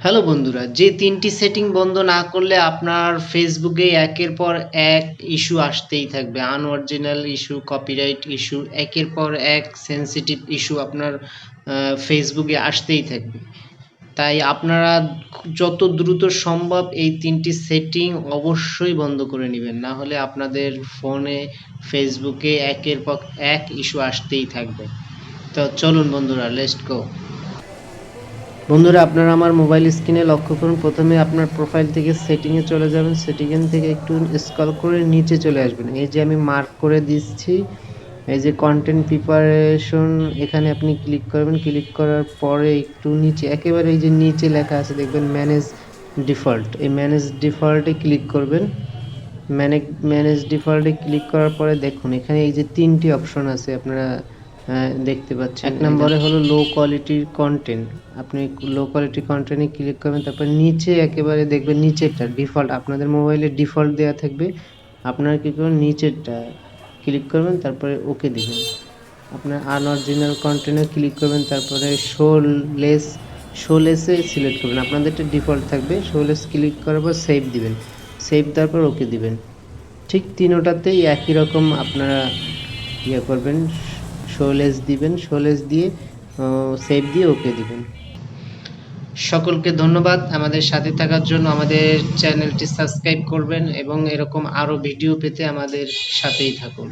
Hello বন্ধুরা, যে ৩টি সেটিং বন্ধ না করলে আপনার ফেসবুকে একের পর এক ইস্যু আসতেই থাকবে। আনঅরিজিনাল ইস্যু, কপিরাইট ইস্যু, একের পর এক সেনসিটিভ ইস্যু আপনার ফেসবুকে আসতেই থাকবে। তাই আপনারা যত দ্রুত সম্ভব এই ৩টি সেটিং অবশ্যই বন্ধ করে নিবেন। না হলে আপনাদের ফোনে, ফেসবুকে একের পর এক ইস্যু আসতেই থাকবে। তো চলুন বন্ধুরা, লেটস গো। বন্ধুরা, আপনারা আমার মোবাইল স্ক্রিনে লক্ষ্য করুন। প্রথমে আপনার প্রোফাইল থেকে সেটিংয়ে চলে যাবেন। সেটিং থেকে একটু স্ক্রল করে নিচে চলে আসবেন। এই যে আমি মার্ক করে দিচ্ছি, এই যে কন্টেন্ট প্রিপারেশন, এখানে আপনি ক্লিক করবেন। ক্লিক করার পরে একটু নিচে, একেবারে এই যে নিচে লেখা আছে দেখবেন ম্যানেজ ডিফল্ট, এই ম্যানেজ ডিফল্টে ক্লিক করবেন। ম্যানেজ ডিফল্টে ক্লিক করার পরে দেখুন এখানে এই যে ৩টি অপশন আছে, আপনারা দেখতে পাচ্ছেন। এক নম্বরে হলো লো কোয়ালিটির কন্টেন্ট। আপনি লো কোয়ালিটি কন্টেন্টে ক্লিক করবেন, তারপর নিচে একেবারে দেখবেন নিচেরটা ডিফল্ট, আপনাদের মোবাইলে ডিফল্ট দেওয়া থাকবে। আপনারা কী করবেন, নিচেরটা ক্লিক করবেন, তারপরে ওকে দিবেন। আপনার আনঅরিজিনাল কন্টেন্টে ক্লিক করবেন, তারপরে শোলেসে সিলেক্ট করবেন। আপনাদেরটা ডিফল্ট থাকবে। শোলেস ক্লিক করার পর সেভ দিবেন। সেভ দেওয়ার পর ওকে দিবেন। ঠিক তিনোটাতেই একই রকম আপনারা করবেন, শোলেস দিবেন, শোলেস দিয়ে সেভ দিয়ে ওকে দিবেন। সকলকে ধন্যবাদ আমাদের সাথে থাকার জন্য। আমাদের চ্যানেলটি সাবস্ক্রাইব করবেন এবং এরকম আরও ভিডিও পেতে আমাদের সাথেই থাকুন।